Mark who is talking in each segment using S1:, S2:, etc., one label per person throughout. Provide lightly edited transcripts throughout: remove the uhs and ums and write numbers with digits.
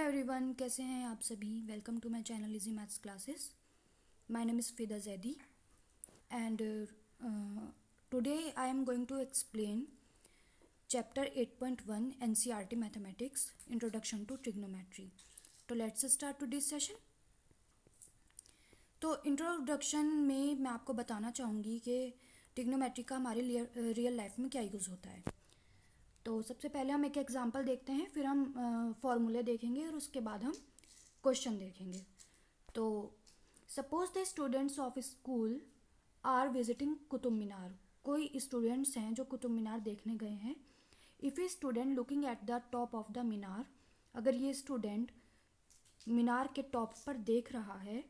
S1: Hello everyone, कैसे हैं आप सभी। Welcome to my channel easy maths classes. My name is Fida Zaidi and today I am going to explain chapter 8.1 NCERT mathematics introduction to trigonometry. तो let's start today's session. तो introduction में मैं आपको बताना चाहूँगी कि ट्रिग्नोमेट्री का हमारे रियल लाइफ में क्या यूज़ होता है। तो सबसे पहले हम एक एग्जांपल देखते हैं, फिर हम फॉर्मूले देखेंगे और उसके बाद हम क्वेश्चन देखेंगे। तो suppose the students of school are visiting Qutub Minar. कोई स्टूडेंट्स हैं जो कुतुब मीनार देखने गए हैं। If a student looking at the top of the Minar, अगर ये स्टूडेंट मीनार के टॉप पर देख रहा है,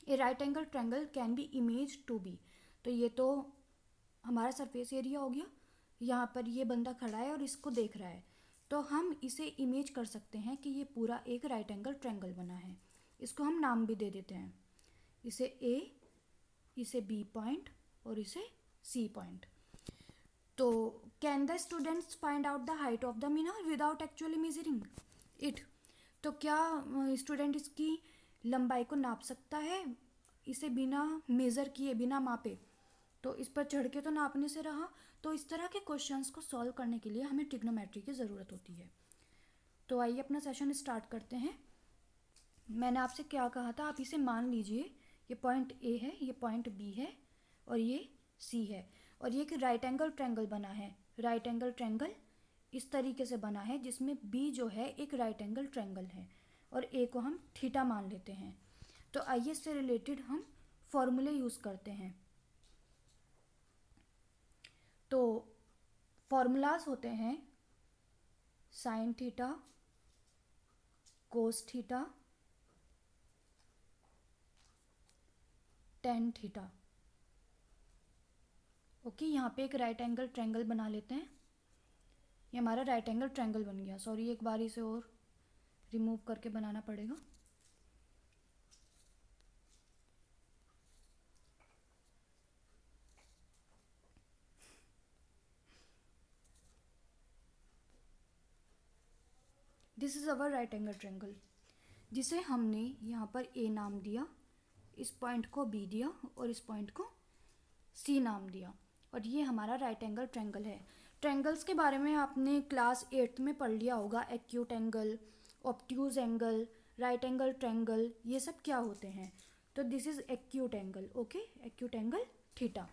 S1: a right angle triangle can be image to be. तो ये तो हमारा सरफेस एरिया हो गया। यहाँ पर ये बंदा खड़ा है और इसको देख रहा है, तो हम इसे इमेज कर सकते हैं कि ये पूरा एक राइट एंगल ट्रायंगल बना है। इसको हम नाम भी दे देते हैं, इसे ए, इसे बी पॉइंट और इसे सी पॉइंट। तो can the students find out the height of the Minar without actually measuring it. तो क्या स्टूडेंट इसकी लंबाई को नाप सकता है इसे बिना मेज़र किए, बिना मापे। तो इस पर चढ़ के तो नापने से रहा। तो इस तरह के क्वेश्चंस को सॉल्व करने के लिए हमें ट्रिग्नोमेट्री की ज़रूरत होती है। तो आइए अपना सेशन स्टार्ट करते हैं। मैंने आपसे क्या कहा था, आप इसे मान लीजिए ये पॉइंट ए है, ये पॉइंट बी है और ये सी है, और ये एक राइट एंगल ट्रायंगल बना है। राइट एंगल ट्रायंगल इस तरीके से बना है जिसमें बी जो है एक राइट एंगल ट्रायंगल है और ए को हम थीटा मान लेते हैं। तो आइए इससे रिलेटेड हम फॉर्मूले यूज़ करते हैं। तो फॉर्मूलाज होते हैं sign theta, cos theta, tan theta. Okay, यहाँ पे एक राइट एंगल ट्रायंगल बना लेते हैं। ये हमारा राइट एंगल ट्रायंगल बन गया। सॉरी, एक बार इसे और रिमूव करके बनाना पड़ेगा। This is our right angle triangle, जिसे हमने यहाँ पर ए नाम दिया, इस पॉइंट को बी दिया और इस पॉइंट को सी नाम दिया, और ये हमारा राइट एंगल ट्रायंगल है। ट्रायंगल्स के बारे में आपने क्लास 8th में पढ़ लिया होगा। Acute angle, obtuse angle, right angle triangle, ये सब क्या होते हैं। तो this is acute angle. Okay, acute angle theta.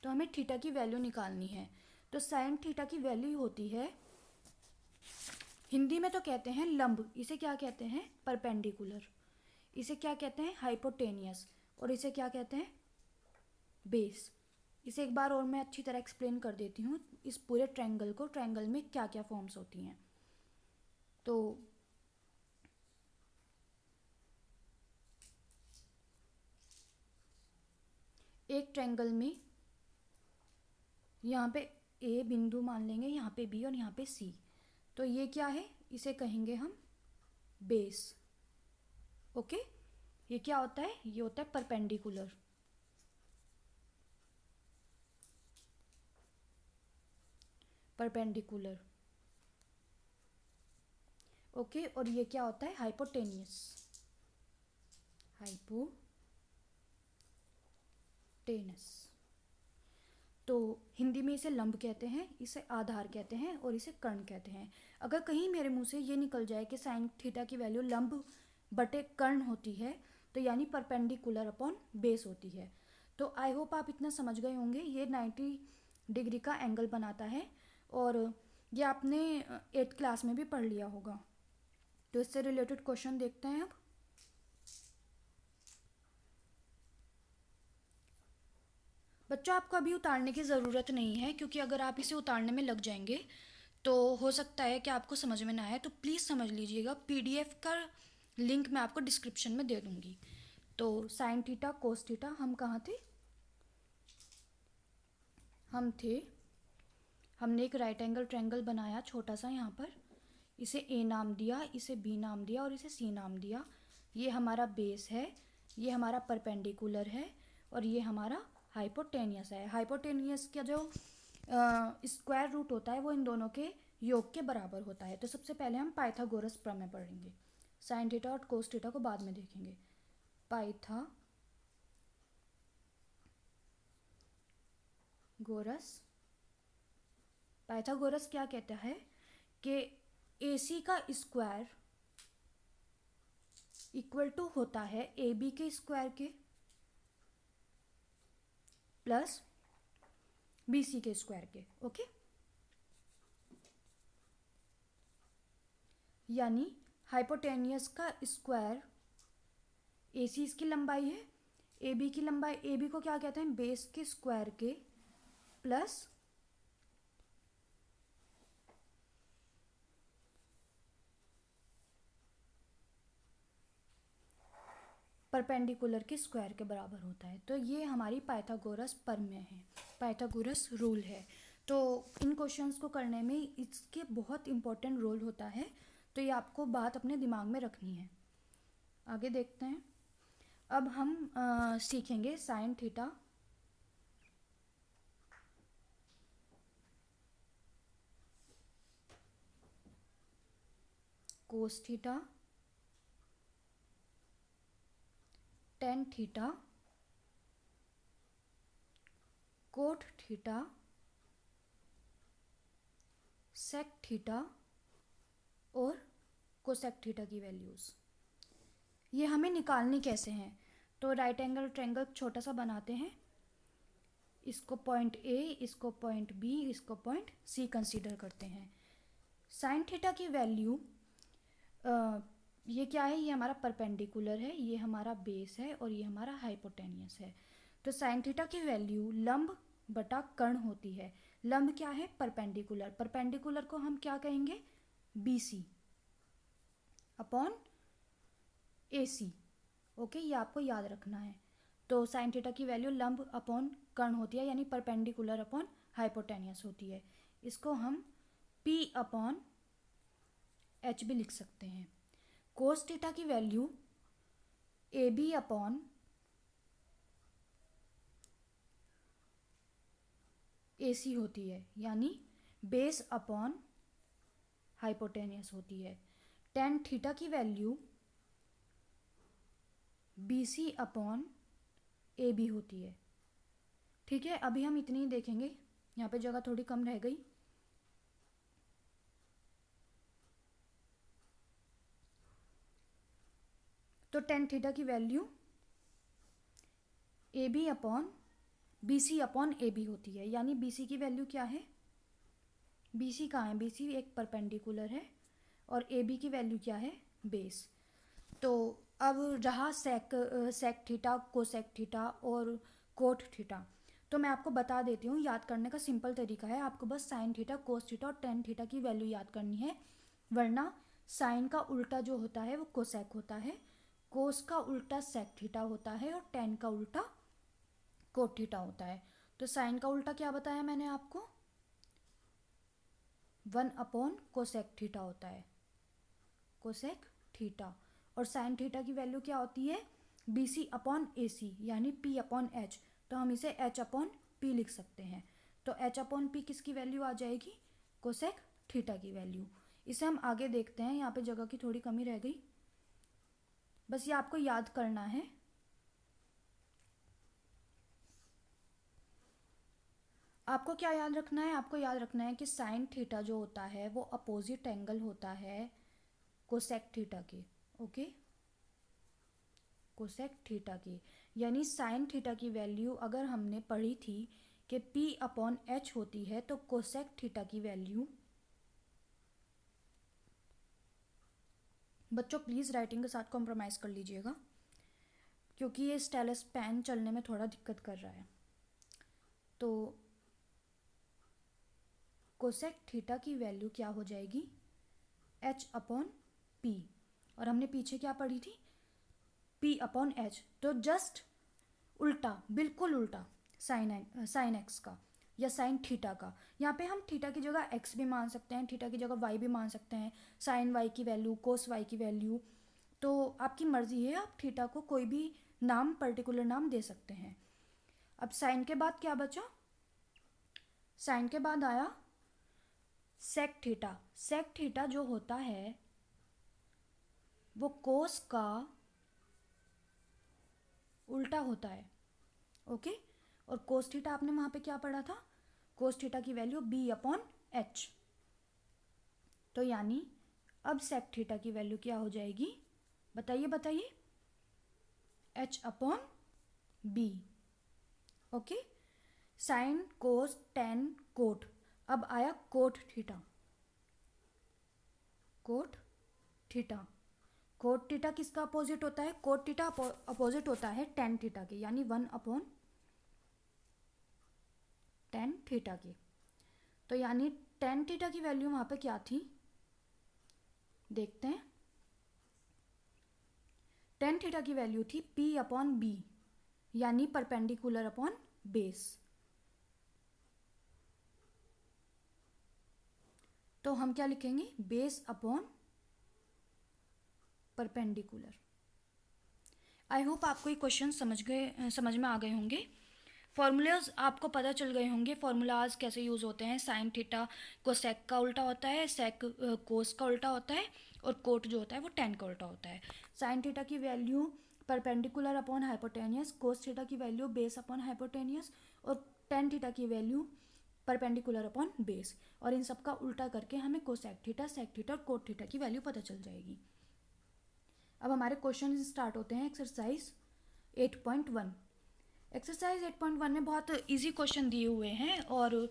S1: तो हमें थीटा की वैल्यू निकालनी है। तो साइन थीटा की वैल्यू होती है, हिंदी में तो कहते हैं लंब, इसे क्या कहते हैं, परपेंडिकुलर। इसे क्या कहते हैं, हाइपोटेनियस, और इसे क्या कहते हैं, बेस। इसे एक बार और मैं अच्छी तरह एक्सप्लेन कर देती हूँ इस पूरे ट्रायंगल को, ट्रायंगल में क्या क्या फॉर्म्स होती हैं। तो एक ट्रायंगल में यहाँ पे ए बिंदु मान लेंगे, यहाँ पे बी और यहाँ पे सी। तो ये क्या है, इसे कहेंगे हम बेस। ओके, ये क्या होता है, ये होता है परपेंडिकुलर। परपेंडिकुलर। ओके, और ये क्या होता है, हाइपोटेनियस। हाइपोटेनस। तो हिंदी में इसे लंब कहते हैं, इसे आधार कहते हैं और इसे कर्ण कहते हैं। अगर कहीं मेरे मुंह से ये निकल जाए कि साइन थीटा की वैल्यू लंब बटे कर्ण होती है, तो यानी परपेंडिकुलर अपॉन बेस होती है। तो आई होप आप इतना समझ गए होंगे। ये 90 डिग्री का एंगल बनाता है और ये आपने 8th क्लास में भी पढ़ लिया होगा। तो इससे रिलेटेड क्वेश्चन देखते हैं अब। बच्चों, आपको अभी उतारने की ज़रूरत नहीं है, क्योंकि अगर आप इसे उतारने में लग जाएंगे तो हो सकता है कि आपको समझ में ना आए। तो प्लीज़ समझ लीजिएगा, पीडीएफ का लिंक मैं आपको डिस्क्रिप्शन में दे दूँगी। तो साइन थीटा, कोस थीटा, हम कहाँ थे, हमने एक राइट एंगल ट्रायंगल बनाया छोटा सा यहाँ पर। इसे ए नाम दिया, इसे बी नाम दिया और इसे सी नाम दिया। ये हमारा बेस है, ये हमारा परपेंडिकुलर है और ये हमारा हाइपोटेनियस है। हाइपोटेनियस का जो स्क्वायर रूट होता है वो इन दोनों के योग के बराबर होता है। तो सबसे पहले हम पाइथागोरस प्रमेय पढ़ेंगे, साइन थीटा और कोस थीटा को बाद में देखेंगे। पाइथागोरस क्या कहता है कि AC का स्क्वायर इक्वल टू होता है AB के स्क्वायर के प्लस BC के स्क्वायर के। ओके, यानी हाइपोटेनियस का स्क्वायर AC इसकी लंबाई है, AB की लंबाई, AB को क्या कहते हैं, बेस के स्क्वायर के प्लस परपेंडिकुलर के स्क्वायर के बराबर होता है। तो ये हमारी पाइथागोरस प्रमेय है, पाइथागोरस रूल है। तो इन क्वेश्चंस को करने में इसके बहुत इंपॉर्टेंट रोल होता है, तो ये आपको बात अपने दिमाग में रखनी है। आगे देखते हैं। अब हम सीखेंगे sine theta, cos theta, tan theta, cot theta, sec theta और कोसेक थीटा की वैल्यूज़। ये हमें निकालनी कैसे हैं? तो राइट एंगल ट्रायंगल छोटा सा बनाते हैं, इसको पॉइंट A, इसको पॉइंट B, इसको पॉइंट C कंसीडर करते हैं। साइन थीटा की वैल्यू, ये क्या है, ये हमारा परपेंडिकुलर है, ये हमारा बेस है और ये हमारा हाइपोटेनियस है। तो साइन थीटा की वैल्यू लंब बटा कर्ण होती है। लंब क्या है, परपेंडिकुलर, परपेंडिकुलर को हम क्या कहेंगे, BC अपॉन AC। ओके, ये आपको याद रखना है। तो साइन थीटा की वैल्यू लंब अपॉन कर्ण होती है, यानी परपेंडिकुलर अपॉन हाइपोटेनियस होती है। इसको हम P अपॉन H भी लिख सकते हैं। कोस थीटा की वैल्यू AB अपॉन AC होती है, यानी बेस अपॉन हाइपोटेनियस होती है। टेन थीटा की वैल्यू BC अपॉन AB होती है। ठीक है, अभी हम इतनी ही देखेंगे, यहाँ पे जगह थोड़ी कम रह गई। तो टेन थीटा की value AB upon BC upon AB होती है, यानी BC की वैल्यू क्या है, BC कहाँ है, BC एक परपेंडिकुलर है और AB की वैल्यू क्या है, बेस। तो अब रहा सेक थीटा, कोसेक थीटा और कोट थीटा। तो मैं आपको बता देती हूँ, याद करने का सिंपल तरीका है, आपको बस साइन थीटा, कोस थीटा और टेन थीटा की वैल्यू याद करनी है। वरना साइन का उल्टा जो होता है वो कोसेक होता है, कोस का उल्टा सेक थीटा होता है और टेन का उल्टा कोट थीटा होता है। तो साइन का उल्टा क्या बताया मैंने आपको, 1 अपॉन कोसेक थीटा होता है, कोसेक थीटा। और साइन थीटा की वैल्यू क्या होती है, BC अपॉन AC, यानी P अपॉन H। तो हम इसे H अपॉन P लिख सकते हैं। तो H अपॉन P किसकी वैल्यू आ जाएगी, कोसेक थीटा की वैल्यू। इसे हम आगे देखते हैं, यहाँ पे जगह की थोड़ी कमी रह गई, बस ये आपको याद करना है। आपको क्या याद रखना है, आपको याद रखना है कि साइन थीटा जो होता है वो अपोजिट एंगल होता है कोसेक थीटा के। ओके, कोसेक थीटा की, यानी साइन थीटा की वैल्यू अगर हमने पढ़ी थी कि P अपॉन H होती है, तो कोसेक थीटा की वैल्यू, बच्चों प्लीज़ राइटिंग के साथ कॉम्प्रोमाइज़ कर लीजिएगा, क्योंकि ये स्टाइलस पेन चलने में थोड़ा दिक्कत कर रहा है। तो कोसेक थीटा की वैल्यू क्या हो जाएगी, H अपॉन P, और हमने पीछे क्या पढ़ी थी, P अपॉन H। तो जस्ट उल्टा, बिल्कुल उल्टा साइन एक्स का या साइन थीटा का। यहाँ पे हम थीटा की जगह x भी मान सकते हैं, थीटा की जगह y भी मान सकते हैं, साइन y की वैल्यू, कोस y की वैल्यू। तो आपकी मर्जी है, आप थीटा को कोई भी नाम, पर्टिकुलर नाम दे सकते हैं। अब साइन के बाद क्या बचा, साइन के बाद आया सेक थीटा जो होता है वो कोस का उल्टा होता है। ओके, और कोस थीटा आपने वहाँ पे क्या पढ़ा था, कोस थीटा की वैल्यू b/h। तो यानी अब सेक थीटा की वैल्यू क्या हो जाएगी, बताइए, h/b। Okay, sine cos ten coat, अब आया कोट थीटा। कोट थीटा किसका अपोजिट होता है, कोट थीटा अपोजिट होता है टेन थीटा के, यानी 1/tan थीटा के। तो यानी टेन थीटा की वैल्यू वहां पे क्या थी, देखते हैं। टेन थीटा की वैल्यू थी p/b, यानी परपेंडिकुलर अपॉन बेस। तो हम क्या लिखेंगे, बेस अपॉन परपेंडिकुलर। आई होप आपको ये क्वेश्चन समझ में आ गए होंगे। फॉर्मूलाज आपको पता चल गए होंगे, फॉर्मूलाज कैसे यूज़ होते हैं। साइन थीटा को सेक का उल्टा होता है, सेक कोस का उल्टा होता है, और कोट जो होता है वो टेन का उल्टा होता है। साइन थीटा की value perpendicular upon hypotenuse, cos theta की वैल्यू बेस अपॉन हाइपोटेनियस, और टेन थीटा की वैल्यू परपेंडिकुलर अपॉन बेस। और इन सब का उल्टा करके हमें कोसेक थीटा, सेक थीटा और कोट थीटा की वैल्यू पता चल जाएगी। अब हमारे क्वेश्चन स्टार्ट होते हैं। एक्सरसाइज 8.1। एक्सरसाइज 8.1 में बहुत इजी क्वेश्चन दिए हुए हैं, और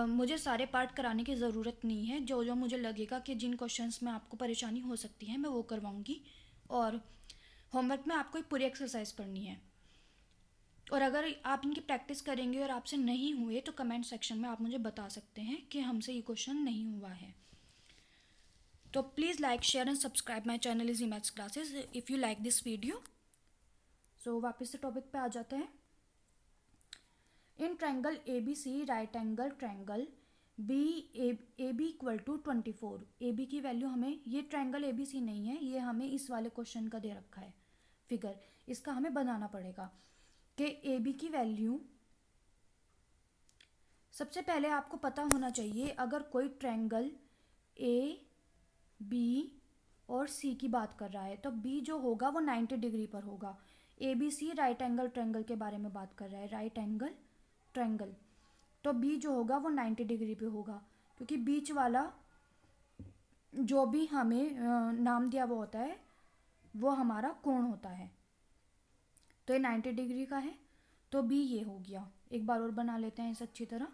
S1: मुझे सारे पार्ट कराने की ज़रूरत नहीं है। जो जो मुझे लगेगा कि जिन क्वेश्चंस में आपको परेशानी हो सकती है मैं वो करवाऊँगी, और होमवर्क में आपको पूरी एक्सरसाइज करनी है। और अगर आप इनकी प्रैक्टिस करेंगे और आपसे नहीं हुए तो कमेंट सेक्शन में आप मुझे बता सकते हैं कि हमसे ये क्वेश्चन नहीं हुआ है। तो please like, share and subscribe my channel easy maths classes if you like this video. So वापस से टॉपिक पे आ जाते हैं। In triangle ABC, right angle triangle AB equal to 24। AB की वैल्यू हमें, ये ट्रायंगल ABC नहीं है, ये हमें इस वाले क्वेश्चन का दे रखा है फिगर, इसका हमें बनाना पड़ेगा कि AB की वैल्यू। सबसे पहले आपको पता होना चाहिए, अगर कोई ट्रायंगल AB और C की बात कर रहा है तो B जो होगा वो 90 डिग्री पर होगा। ABC राइट एंगल ट्रायंगल के बारे में बात कर रहा है, राइट एंगल ट्रायंगल, तो B जो होगा वो 90 डिग्री पे होगा, क्योंकि बीच वाला जो भी हमें नाम दिया हुआ होता है वो हमारा कोण होता है। तो ये 90 डिग्री का है, तो B ये हो गया। एक बार और बना लेते हैं इसे अच्छी तरह।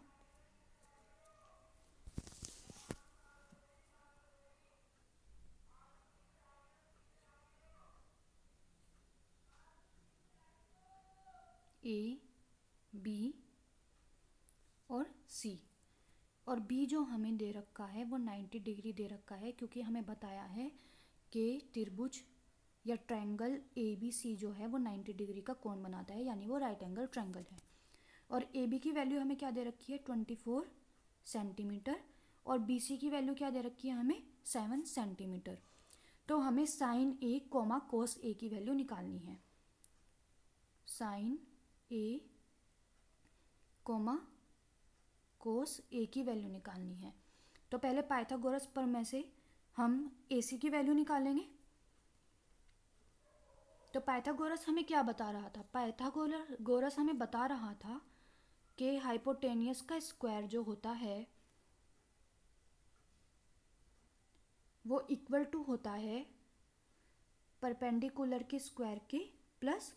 S1: A, B और C, और B जो हमें दे रखा है वो 90 डिग्री दे रखा है, क्योंकि हमें बताया है कि त्रिभुज या ट्रायंगल ABC जो है वो 90 डिग्री का कोण बनाता है, यानी वो राइट एंगल ट्रायंगल है। और AB की वैल्यू हमें क्या दे रखी है, 24 सेंटीमीटर, और BC की वैल्यू क्या दे रखी है हमें, 7 सेंटीमीटर। तो हमें sine A comma cos A की वैल्यू निकालनी है। Sine A comma cos A की वैल्यू निकालनी है। तो पहले पाइथागोरस प्रमेय से हम AC की वैल्यू निकालेंगे। तो पाइथागोरस हमें क्या बता रहा था, पाइथागोरस हमें बता रहा था कि हाइपोटेनियस का स्क्वायर जो होता है वो इक्वल टू होता है परपेंडिकुलर के स्क्वायर के प्लस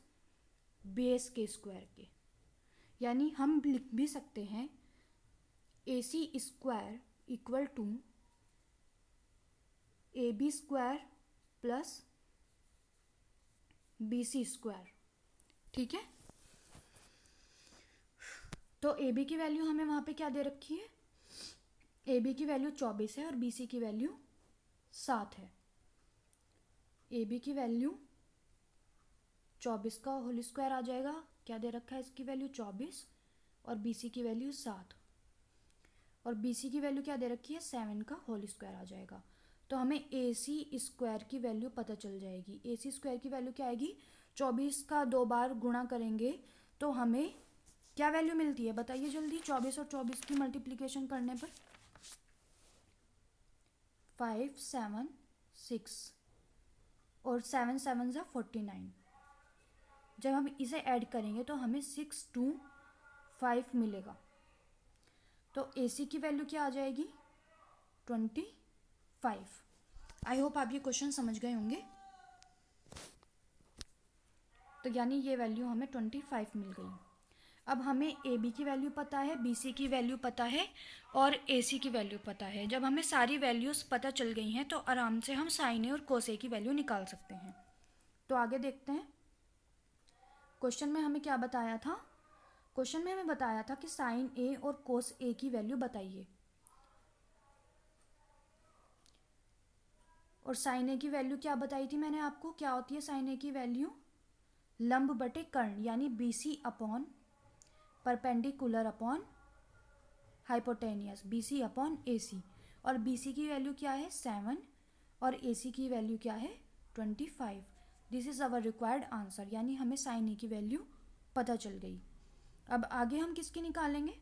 S1: बेस के स्क्वायर के। यानी हम लिख भी सकते हैं AC square equal to AB square plus BC square. ठीक है, तो AB की वैल्यू हमें वहाँ पे क्या दे रखी है, AB की वैल्यू 24 है और BC की वैल्यू 7 है। AB की वैल्यू 24 का होल स्क्वायर आ जाएगा, क्या दे रखा है इसकी वैल्यू 24, और BC की वैल्यू 7, और BC की वैल्यू क्या दे रखी है 7 का होल स्क्वायर आ जाएगा। तो हमें AC स्क्वायर की वैल्यू पता चल जाएगी। AC स्क्वायर की वैल्यू क्या आएगी, 24 का 2 बार गुणा करेंगे तो हमें क्या वैल्यू मिलती है, बताइए जल्दी। 24 और 24 की मल्टीप्लिकेशन करने पर 5 7 6 और 7 7 ज़ा 49। जब हम इसे ऐड करेंगे तो हमें 6 2 5 मिलेगा। तो AC की वैल्यू क्या आ जाएगी? 25। आई होप आप ये क्वेश्चन समझ गए होंगे। तो यानी ये वैल्यू हमें 25 मिल गई। अब हमें AB की वैल्यू पता है, BC की वैल्यू पता है और AC की वैल्यू पता है। जब हमें सारी वैल्यूज़ पता चल गई हैं तो आराम से हम साइन A और कोस A की वैल्यू निकाल सकते हैं। तो आगे देखते हैं। क्वेश्चन में हमें क्या बताया था? क्वेश्चन में हमें बताया था कि साइन A और कोस A की वैल्यू बताइए। और साइन A की वैल्यू क्या बताई थी मैंने आपको? क्या होती है साइन A की वैल्यू? लंब बटे कर्ण, यानी BC upon perpendicular upon hypotenuse, BC upon AC। और BC की वैल्यू क्या है? 7 और AC की वैल्यू क्या है? 25। This is our required answer, यानी हमें साइन A की वैल्यू पता चल गई। अब आगे हम किसकी निकालेंगे?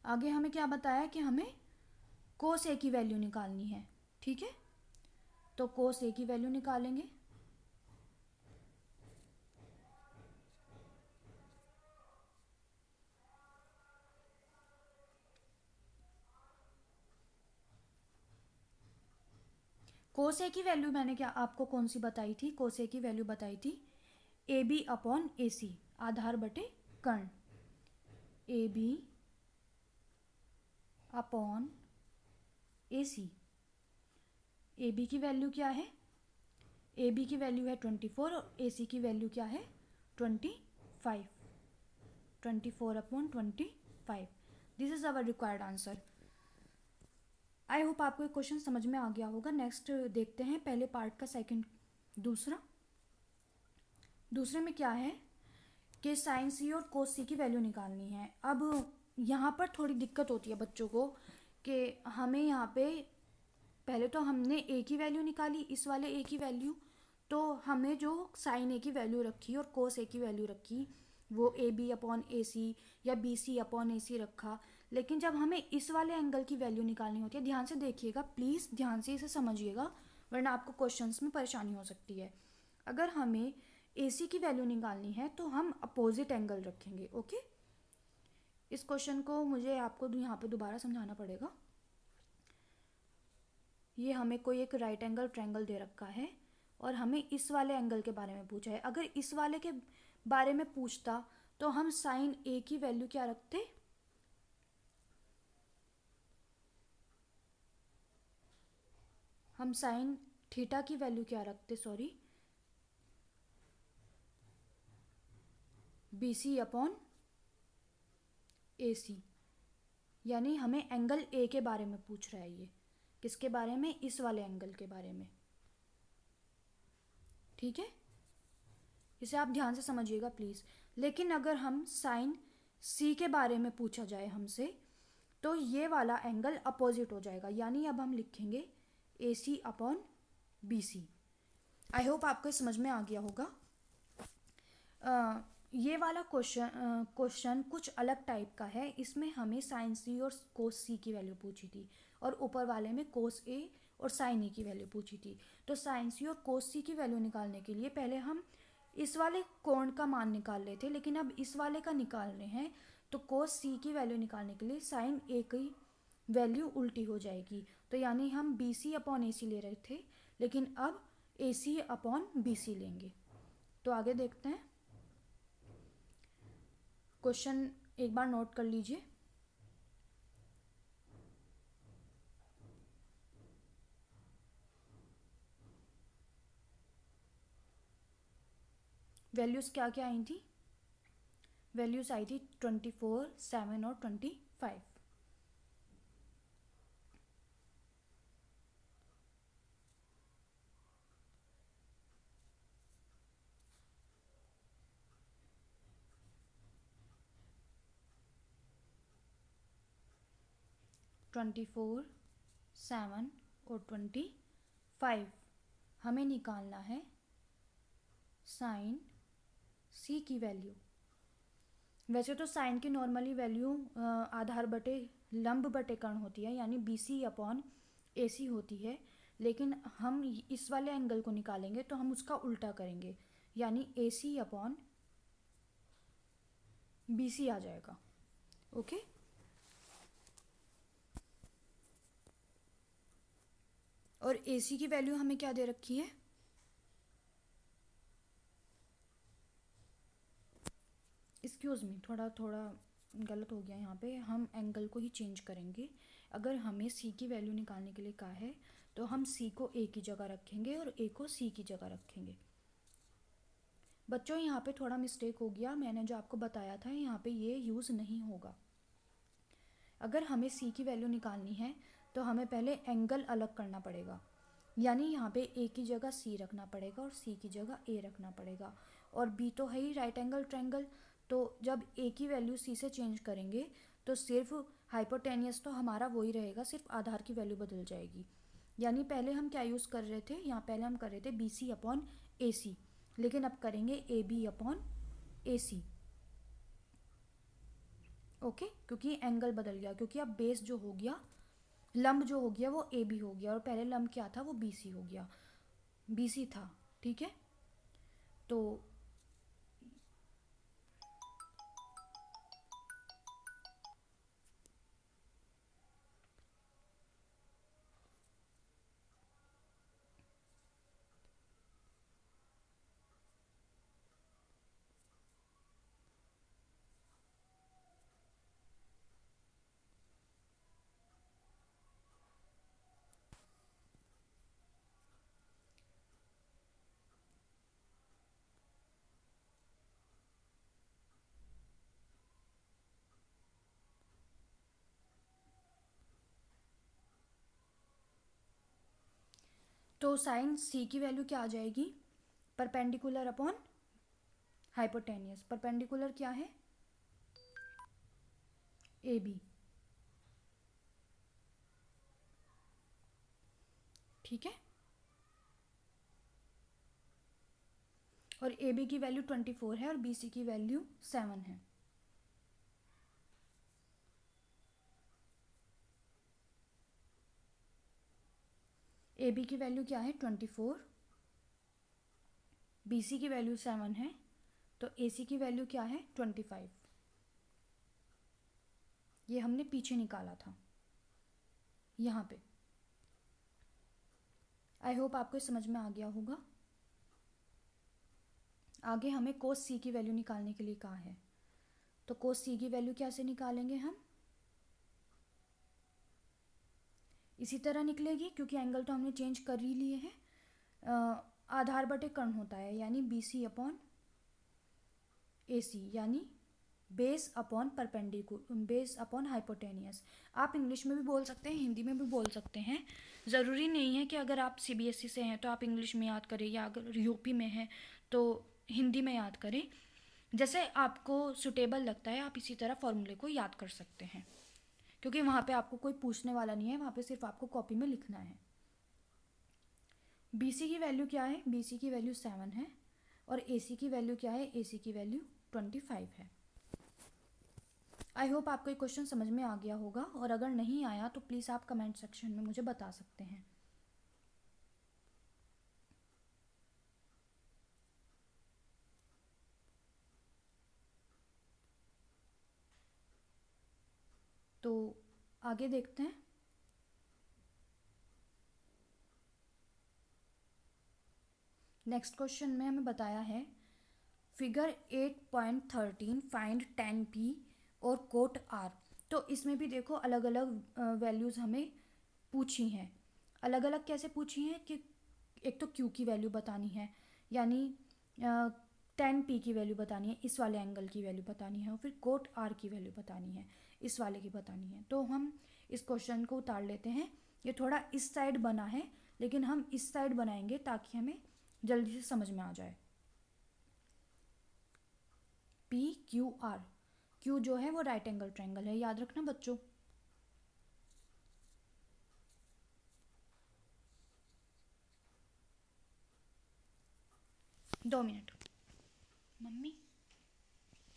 S1: आगे हमें क्या बताया कि हमें कोस A की वैल्यू निकालनी है। ठीक है, तो कोस A की वैल्यू निकालेंगे। कोस A की वैल्यू मैंने क्या आपको कौन सी बताई थी? कोस A की वैल्यू बताई थी AB अपॉन AC, आधार बटे कर्ण। AB upon AC। AB की वैल्यू क्या है? AB की वैल्यू है 24 और AC की वैल्यू क्या है? 25। 24 upon 25। This is our required answer. I hope आपको ये क्वेश्चन समझ में आ गया होगा। नेक्स्ट देखते हैं पहले पार्ट का सेकंड। दूसरे में क्या है कि साइन C और कोस C की वैल्यू निकालनी है। अब यहाँ पर थोड़ी दिक्कत होती है बच्चों को कि हमें यहाँ पे पहले तो हमने A की वैल्यू निकाली, इस वाले A की वैल्यू, तो हमें जो साइन A की वैल्यू रखी और कोस A की वैल्यू रखी वो AB अपॉन AC या BC अपॉन AC रखा। लेकिन जब हमें इस वाले एंगल की वैल्यू निकालनी होती है, ध्यान से देखिएगा प्लीज़, ध्यान से इसे समझिएगा वरना आपको क्वेश्चंस में परेशानी हो सकती है। अगर हमें AC की वैल्यू निकालनी है तो हम अपोजिट एंगल रखेंगे। ओके, इस क्वेश्चन को मुझे आपको यहाँ पे दोबारा समझाना पड़ेगा। ये हमें कोई एक राइट एंगल ट्रायंगल दे रखा है और हमें इस वाले एंगल के बारे में पूछा है। अगर इस वाले के बारे में पूछता तो हम साइन A की वैल्यू क्या रखते? हम साइन थीटा की वैल्यू क्या रखते? Sorry, BC upon AC। यानी हमें एंगल A के बारे में पूछ रहा है। ये किसके बारे में? इस वाले एंगल के बारे में। ठीक है, इसे आप ध्यान से समझिएगा प्लीज़। लेकिन अगर हम साइन C के बारे में पूछा जाए हमसे तो ये वाला एंगल अपोजिट हो जाएगा, यानी अब हम लिखेंगे AC अपॉन BC। आई होप आपको समझ में आ गया होगा। ये वाला क्वेश्चन कुछ अलग टाइप का है। इसमें हमें साइन C और कोस C की वैल्यू पूछी थी और ऊपर वाले में कोस A और साइन A की वैल्यू पूछी थी। तो साइन C और कोस C की वैल्यू निकालने के लिए पहले हम इस वाले कोण का मान निकाल रहे थे, लेकिन अब इस वाले का निकाल रहे हैं। तो कोस C की वैल्यू निकालने के लिए साइन A की वैल्यू उल्टी हो जाएगी। तो यानी हम BC अपॉन AC ले रहे थे, लेकिन अब AC अपॉन BC लेंगे। तो आगे देखते हैं। क्वेश्चन एक बार नोट कर लीजिए। वैल्यूज़ क्या क्या आई थी? वैल्यूज़ आई थी 24, 7 और 25। ट्वेंटी फोर, 7 और 25 हमें निकालना है साइन C की वैल्यू। वैसे तो साइन की नॉर्मली वैल्यू आधार बटे लंब बटे कर्ण होती है, यानी BC अपॉन AC होती है, लेकिन हम इस वाले एंगल को निकालेंगे तो हम उसका उल्टा करेंगे, यानी AC अपॉन BC आ जाएगा। ओके, और AC की वैल्यू हमें क्या दे रखी है, एक्सक्यूज़ मी, थोड़ा गलत हो गया यहाँ पे, हम एंगल को ही चेंज करेंगे। अगर हमें C की वैल्यू निकालने के लिए कहा है तो हम C को A की जगह रखेंगे और A को C की जगह रखेंगे। बच्चों यहाँ पे थोड़ा मिस्टेक हो गया, मैंने जो आपको बताया था यहाँ पे ये यूज़ नहीं होगा। अगर हमें C की वैल्यू निकालनी है तो हमें पहले एंगल अलग करना पड़ेगा, यानी यहाँ पे A की जगह C रखना पड़ेगा और C की जगह A रखना पड़ेगा, और B तो है ही राइट एंगल ट्रायंगल, तो जब A की वैल्यू C से चेंज करेंगे तो सिर्फ हाइपोटेनियस तो हमारा वही रहेगा, सिर्फ आधार की वैल्यू बदल जाएगी। यानी पहले हम क्या यूज़ कर रहे थे, यहाँ पहले हम कर रहे थे BC अपॉन AC, लेकिन अब करेंगे AB अपॉन AC। ओके, क्योंकि एंगल बदल गया, क्योंकि अब बेस जो हो गया, लंब जो हो गया वो AB हो गया, और पहले लंब क्या था, वो BC हो गया, BC था। ठीक है, तो साइन C की वैल्यू क्या आ जाएगी, परपेंडिकुलर अपॉन हाइपोटेनियस। परपेंडिकुलर क्या है, AB। ठीक है, और AB की वैल्यू 24 है और BC की वैल्यू 7 है। AB की वैल्यू क्या है, 24, BC की वैल्यू 7 है, तो AC की वैल्यू क्या है, 25। ये हमने पीछे निकाला था यहाँ पे। आई होप आपको समझ में आ गया होगा। आगे हमें कोस C की वैल्यू निकालने के लिए कहा है, तो कोस C की वैल्यू कैसे निकालेंगे हम, इसी तरह निकलेगी, क्योंकि एंगल तो हमने चेंज कर ही लिए हैं। आधार बटे कर्ण होता है, यानी BC अपॉन AC, यानी base upon perpendicular, base upon hypotenuse. आप इंग्लिश में भी बोल सकते हैं, हिंदी में भी बोल सकते हैं, ज़रूरी नहीं है कि अगर आप CBSE से हैं तो आप इंग्लिश में याद करें, या अगर यूपी में हैं तो हिंदी में याद करें। जैसे आपको सुटेबल लगता है आप इसी तरह फॉर्मूले को याद कर सकते हैं, क्योंकि वहाँ पे आपको कोई पूछने वाला नहीं है, वहाँ पे सिर्फ आपको कॉपी में लिखना है। BC की वैल्यू क्या है, BC की वैल्यू 7 है, और AC की वैल्यू क्या है, AC की वैल्यू 25 है। आई होप आपको ये क्वेश्चन समझ में आ गया होगा, और अगर नहीं आया तो प्लीज़ आप कमेंट सेक्शन में मुझे बता सकते हैं। तो आगे देखते हैं। नेक्स्ट क्वेश्चन में हमें बताया है फिगर 8.13 फाइंड tan P और कोट R। तो इसमें भी देखो अलग अलग वैल्यूज़ हमें पूछी हैं। अलग अलग कैसे पूछी हैं कि एक तो Q की वैल्यू बतानी है, यानी tan P की वैल्यू बतानी है, इस वाले एंगल की वैल्यू बतानी है, और फिर कोट R की वैल्यू बतानी है, इस वाले की बतानी है। तो हम इस क्वेश्चन को उतार लेते हैं। ये थोड़ा इस साइड बना है, लेकिन हम इस साइड बनाएंगे ताकि हमें जल्दी से समझ में आ जाए। PQR, Q जो है वो राइट एंगल ट्रायंगल है, याद रखना बच्चों। दो मिनट, मम्मी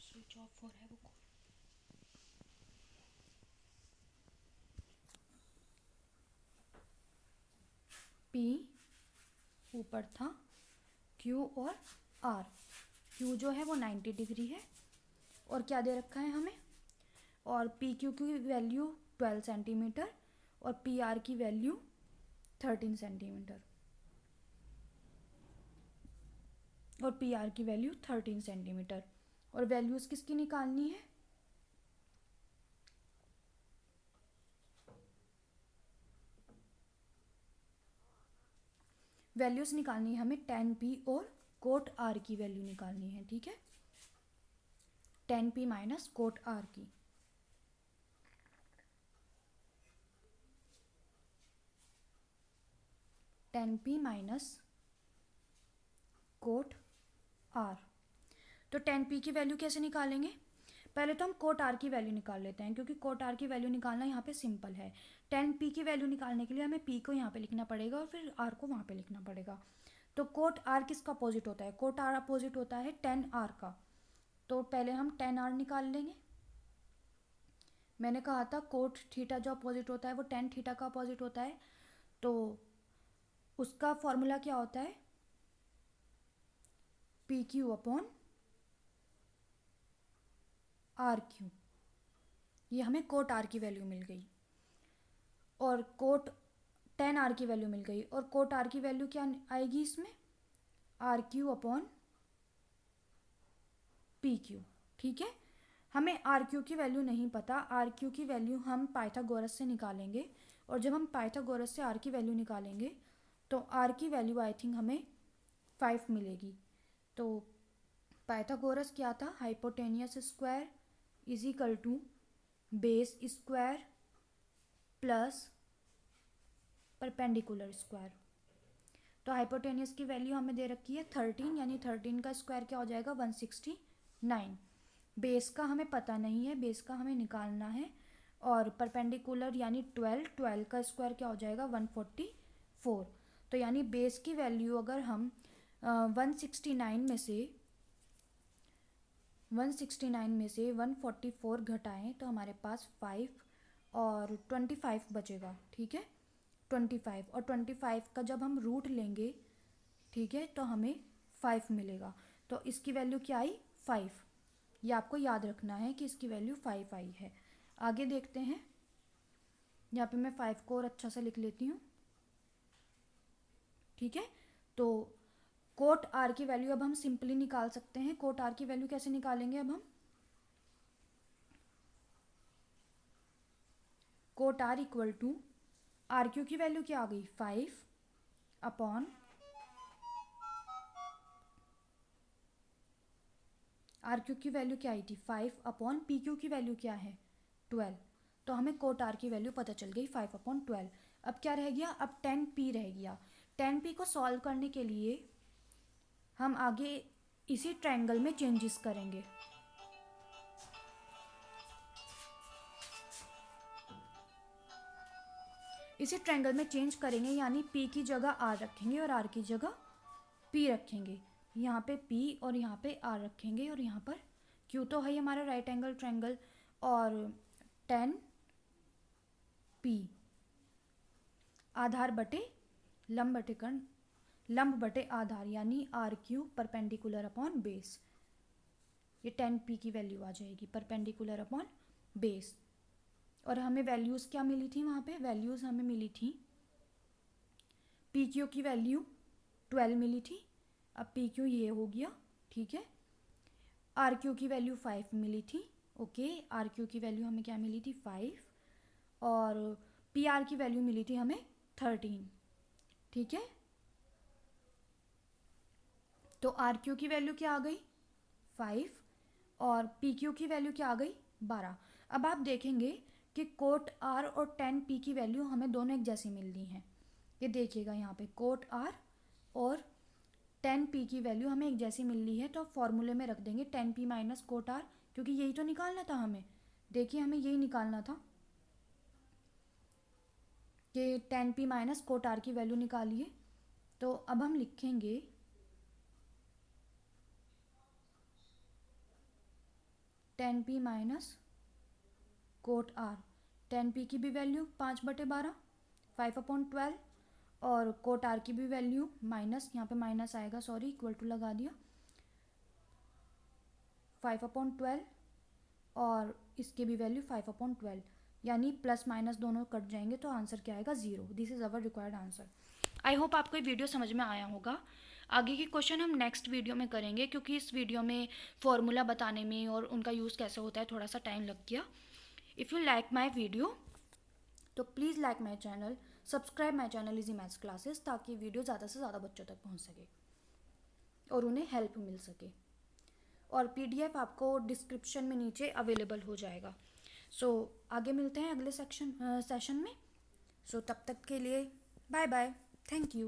S1: स्विच ऑफ हो रहा है वो। P ऊपर था, Q और R। Q जो है वो 90 डिग्री है और क्या दे रखा है हमें, और PQ की वैल्यू 12 सेंटीमीटर और PR की वैल्यू 13 सेंटीमीटर और PR की वैल्यू 13 सेंटीमीटर। और वैल्यूज़ किसकी निकालनी है, वैल्यूज़ निकालनी है हमें tan P और कोट R की वैल्यू निकालनी है, ठीक है, tan P minus cot R की। tan P minus cot R। तो tan P की वैल्यू कैसे निकालेंगे, पहले तो हम कोट R की वैल्यू निकाल लेते हैं, क्योंकि कोट R की वैल्यू निकालना यहाँ पे सिंपल है। tan P की वैल्यू निकालने के लिए हमें P को यहाँ पे लिखना पड़ेगा और फिर R को वहाँ पे लिखना पड़ेगा। तो कोट R किसका अपोजिट होता है, कोट R अपोजिट होता है tan R का। तो पहले हम tan R निकाल लेंगे। मैंने कहा था कोट थीटा जो अपोजिट होता है वो tan थीटा का अपोजिट होता है, तो उसका फॉर्मूला क्या होता है, PQ अपॉन RQ। ये हमें कोट R की वैल्यू मिल गई और कोट tan R की वैल्यू मिल गई, और कोट R की वैल्यू क्या आएगी इसमें, RQ अपॉन PQ, ठीक है। हमें RQ की वैल्यू नहीं पता, RQ की वैल्यू हम पाइथागोरस से निकालेंगे, और जब हम पाइथागोरस से R की वैल्यू निकालेंगे तो R की वैल्यू आई थिंक हमें 5 मिलेगी। तो पाइथागोरस क्या था, hypotenuse square is equal to base square plus perpendicular square. तो हाइपोटेनियस की वैल्यू हमें दे रखी है 13, यानी 13 का स्क्वायर क्या हो जाएगा 169। बेस का हमें पता नहीं है, बेस का हमें निकालना है, और परपेंडिकुलर यानी 12 का स्क्वायर क्या हो जाएगा 144। तो यानी बेस की वैल्यू अगर हम 169 में से 144 घटाएं तो हमारे पास 5 और 25 बचेगा, ठीक है, 25, और 25 का जब हम रूट लेंगे, ठीक है, तो हमें 5 मिलेगा। तो इसकी वैल्यू क्या आई 5, ये आपको याद रखना है कि इसकी वैल्यू 5 आई है। आगे देखते हैं, यहाँ पे मैं 5 को और अच्छा से लिख लेती हूँ, ठीक है। तो कोट R की वैल्यू अब हम सिंपली निकाल सकते हैं। कोट R की वैल्यू कैसे निकालेंगे, अब हम cot R equal to RQ की वैल्यू क्या आ गई 5 अपॉन RQ की वैल्यू क्या आई थी 5 अपॉन PQ की वैल्यू क्या है 12। तो हमें कोट R की वैल्यू पता चल गई 5 अपॉन 12। अब क्या रह गया, अब tan P रह गया। tan P को सॉल्व करने के लिए हम आगे इसी ट्रायंगल में चेंजेस करेंगे। इसी ट्रायंगल में चेंज करेंगे, यानी P की जगह R रखेंगे और R की जगह P रखेंगे। यहाँ पे P और यहाँ पे R रखेंगे, और यहाँ पर Q तो है हमारा राइट एंगल ट्रायंगल, और tan P आधार बटे लंब बटे कर्ण, लंब बटे आधार, यानी RQ परपेंडिकुलर अपॉन बेस। ये tan P की वैल्यू आ जाएगी परपेंडिकुलर अपॉन बेस। और हमें वैल्यूज़ क्या मिली थी, वहाँ पे वैल्यूज़ हमें मिली थी, PQ की वैल्यू 12 मिली थी, अब PQ ये हो गया, ठीक है। RQ की वैल्यू 5 मिली थी, ओके, RQ की वैल्यू हमें क्या मिली थी 5, और PR की वैल्यू मिली थी हमें 13, ठीक है। तो RQ की वैल्यू क्या आ गई 5 और PQ की वैल्यू क्या आ गई 12। अब आप देखेंगे कि कोट R और tan P की वैल्यू हमें दोनों एक जैसी मिल रही हैं। ये देखिएगा यहाँ पे कोट R और tan P की वैल्यू हमें एक जैसी मिल रही है, तो फॉर्मूले में रख देंगे tan P minus cot R, क्योंकि यही तो निकालना था हमें। देखिए हमें यही निकालना था कि tan P minus cot R की वैल्यू निकालिए। तो अब हम लिखेंगे tan P minus cot R। tan P की भी वैल्यू 5/12, 5 अपॉन 12, और कोट आर की भी वैल्यू माइनस, यहाँ पे माइनस आएगा, सॉरी, इक्वल टू लगा दिया 5/12, और इसके भी वैल्यू 5/12, यानी प्लस माइनस दोनों कट जाएंगे तो आंसर क्या आएगा 0। This is our required answer. I hope आपको ये वीडियो समझ में आया होगा। आगे के क्वेश्चन हम नेक्स्ट वीडियो में करेंगे, क्योंकि इस वीडियो में फॉर्मूला बताने में और उनका यूज़ कैसे होता है थोड़ा सा टाइम लग गया। If you like my video तो please like my channel, subscribe my channel easy maths classes, ताकि वीडियो ज़्यादा से ज़्यादा बच्चों तक पहुँच सके और उन्हें हेल्प मिल सके। और PDF आपको डिस्क्रिप्शन में नीचे अवेलेबल हो जाएगा। सो आगे मिलते हैं अगले सेशन में। सो तब तक के लिए बाय बाय, थैंक यू।